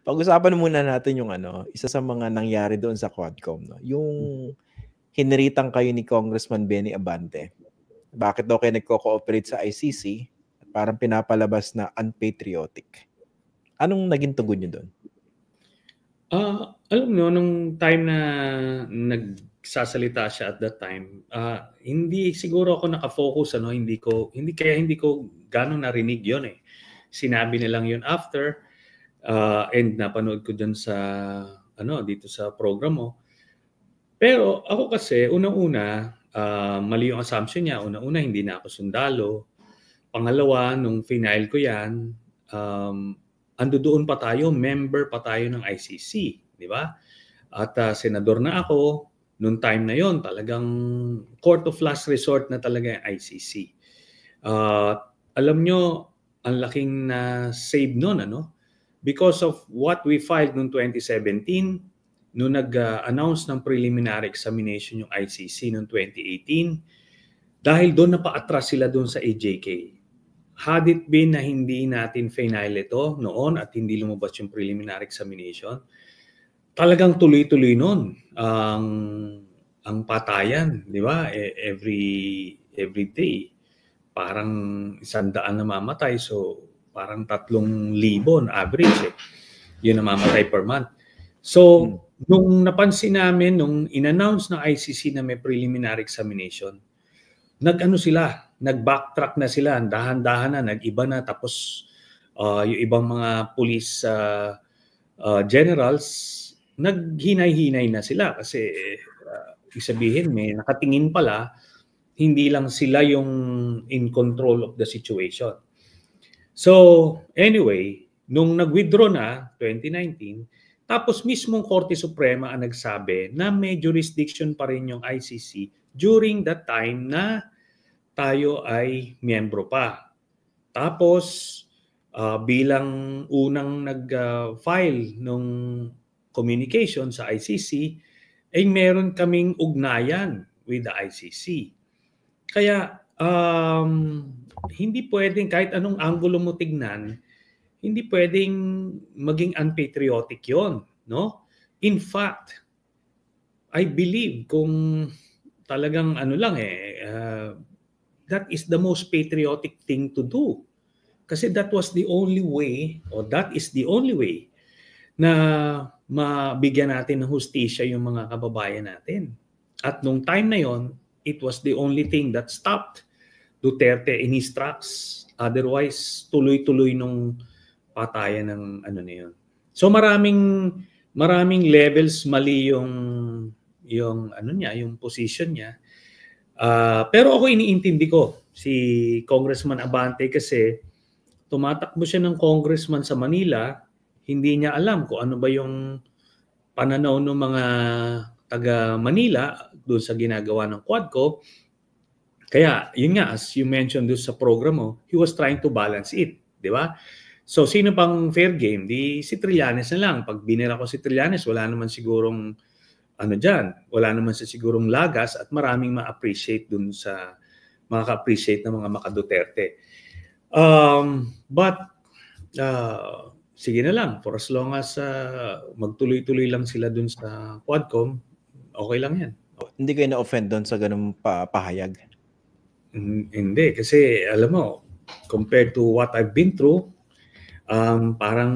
Pag-usapan muna natin yung isa sa mga nangyari doon sa Quadcom, no? Yung hiniritan kayo ni Congressman Benny Abante. Bakit daw kayo nagko-cooperate sa ICC at parang pinapalabas na unpatriotic? Anong naging tugon niyo doon? Alam nyo, nung time na nagsasalita siya at that time, hindi siguro ako nakafocus, hindi ko gano'ng narinig yon eh. Sinabi nilang yun after, and napanood ko dyan sa, dito sa program mo. Pero ako kasi, unang-una, mali yung assumption niya. Unang-una, hindi na ako sundalo. Pangalawa, nung final ko yan, ando doon pa tayo, member pa tayo ng ICC, di ba? At senador na ako, noong time na yon, talagang court of last resort na talaga yung ICC. Alam nyo, ang laking save nun, because of what we filed noong 2017, noong nag-announce ng preliminary examination yung ICC noong 2018, dahil doon napa-atras sila doon sa AJK. Had it been na hindi natin final ito noon at hindi lumabas yung preliminary examination, talagang tuloy-tuloy noon ang patayan, di ba? Every day. Parang 100 na mamatay, so parang 3,000 average yun na mamatay per month. So, nung napansin namin, nung in-announce ng ICC na may preliminary examination, nag-backtrack na sila, dahan-dahan na, nag-iba na, tapos yung ibang mga police generals, naghinay-hinay na sila kasi sabihin, may nakatingin pala, hindi lang sila yung in control of the situation. So, anyway, nung nag-withdraw na, 2019, tapos mismong Korte Suprema ang nagsabi na may jurisdiction pa rin yung ICC during that time na tayo ay miyembro pa. Tapos, bilang unang nag-file nung communication sa ICC, ay meron kaming ugnayan with the ICC. Kaya, hindi pwedeng, kahit anong anggulo mo tignan, hindi pwedeng maging unpatriotic yon, no? In fact, I believe kung talagang that is the most patriotic thing to do. Kasi that was the only way, or that is the only way, na mabigyan natin ng hustisya yung mga kababayan natin. At nung time na yon, it was the only thing that stopped Duterte in his tracks. Otherwise, tuloy-tuloy nung patayan ng na yun. So maraming levels mali yung position niya. Pero ako iniintindi ko si Congressman Abante kasi tumatakbo siya ng congressman sa Manila, hindi niya alam kung ano ba yung pananaw ng mga taga Manila doon sa ginagawa ng Quadcom. Kaya, yun nga, as you mentioned doon sa program mo, he was trying to balance it, di ba? So, sino pang fair game? Di si Trillanes na lang. Pag binira ko si Trillanes, wala naman sigurong wala naman sigurong lagas at maraming ma-appreciate dun sa makaka-appreciate ng mga maka-Duterte. But sige na lang, for as long as magtuloy-tuloy lang sila dun sa Quadcom, okay lang yan. Hindi kayo na-offend doon sa ganung pahayag? Hindi, kasi alam mo, compared to what I've been through, parang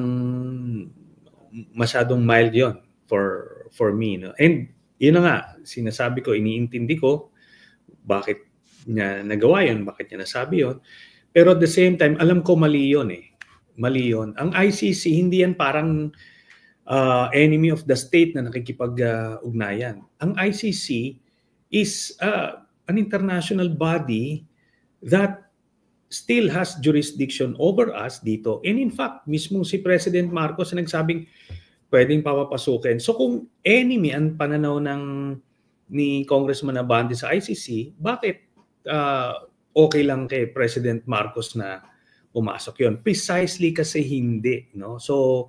masyadong mild yon for me, no? And yun na nga, sinasabi ko, iniintindi ko bakit niya nagawa yun, bakit niya nasabi yun. Pero at the same time, alam ko mali yun eh. Mali yun. Ang ICC, hindi yan parang enemy of the state na nakikipag-ugnayan. Ang ICC is an international body that still has jurisdiction over us dito. And in fact, mismo si President Marcos na nagsabing pwedeng papapasukin. So kung enemy ang pananaw ni Congressman Abante sa ICC, bakit okay lang kay President Marcos na pumasok yon? Precisely kasi hindi, no? So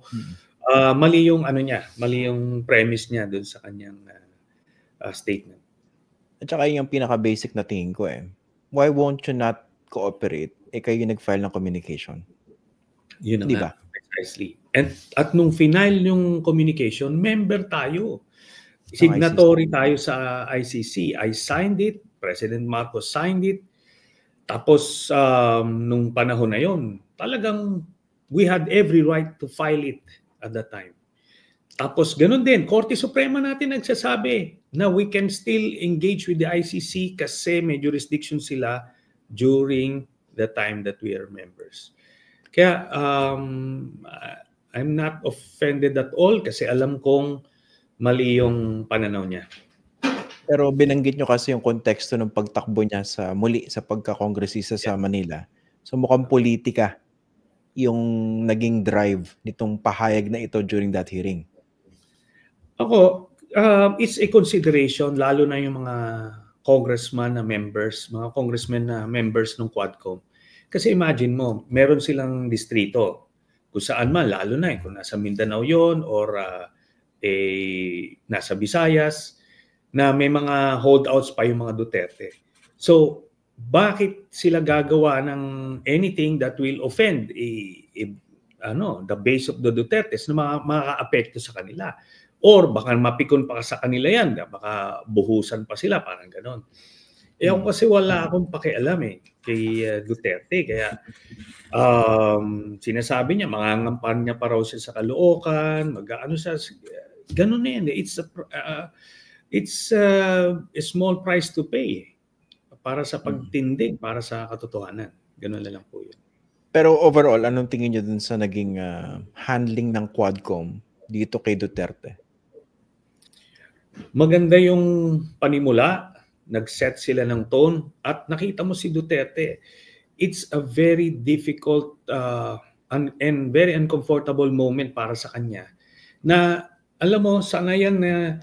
mali yung mali yung premise niya doon sa kanyang statement. At saka yung pinaka-basic na tingin ko why won't you not cooperate? Kayo yung nag-file ng communication. Yun na nga, precisely. At nung final yung communication, member tayo. Signatory tayo sa ICC. I signed it. President Marcos signed it. Tapos nung panahon na yon, talagang we had every right to file it at that time. Tapos ganun din, Korte Suprema natin nagsasabi na we can still engage with the ICC kasi may jurisdiction sila during the time that we are members. Kaya I'm not offended at all kasi alam kong mali yung pananaw niya. Pero binanggit nyo kasi yung konteksto ng pagtakbo niya sa muli sa pagka-kongresista sa Manila. So mukhang politika yung naging drive nitong pahayag na ito during that hearing. Ako, it's a consideration lalo na yung mga congressmen na members ng Quadcom. Kasi imagine mo, meron silang distrito kung saan man, lalo na kung nasa Mindanao yon or nasa Visayas, na may mga holdouts pa yung mga Duterte. So, bakit sila gagawa ng anything that will offend the base of the Dutertes na makaka-apekto sa kanila? Or baka mapikon pa sa kanila yan, baka buhusan pa sila, parang ganon. Ako kasi wala akong pakialam kay Duterte. Kaya sinasabi niya, mangangampanya pa raw siya sa Caloocan, mag-ano siya, ganun na yan. It's a small price to pay para sa pagtindig, para sa katotohanan. Ganun na lang po yun. Pero overall, anong tingin niyo dun sa naging handling ng Quadcom dito kay Duterte? Maganda yung panimula. Nag-set sila ng tone at nakita mo si Duterte. It's a very difficult and very uncomfortable moment para sa kanya. Na alam mo, sanayan na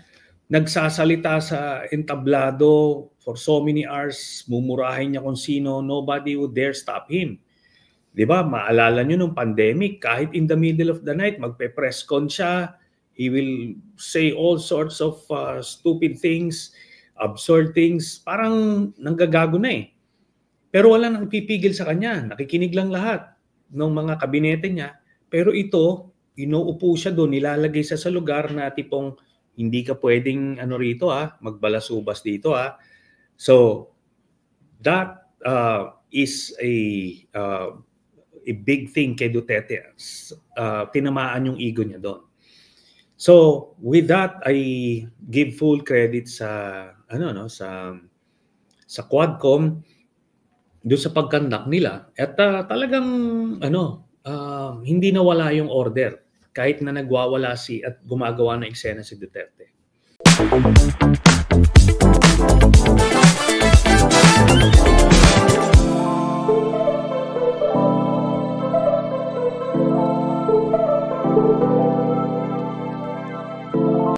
nagsasalita sa entablado for so many hours, mumurahin niya kung sino, nobody would dare stop him. 'Di ba? Maalala niyo nung pandemic, kahit in the middle of the night, magpe-press con siya, he will say all sorts of stupid things, absurd things, parang nanggagago na Pero wala nang pipigil sa kanya. Nakikinig lang lahat ng mga kabinete niya. Pero ito, inuupo siya doon, nilalagay siya sa lugar na tipong hindi ka pwedeng rito magbalasubas dito So that is a big thing kay Duterte. Tinamaan yung ego niya doon. So with that, I give full credit sa sa Quadcom doon sa pagkandak nila. At talagang hindi nawala yung order kahit na nagwawala at gumagawa ng eksena si Duterte.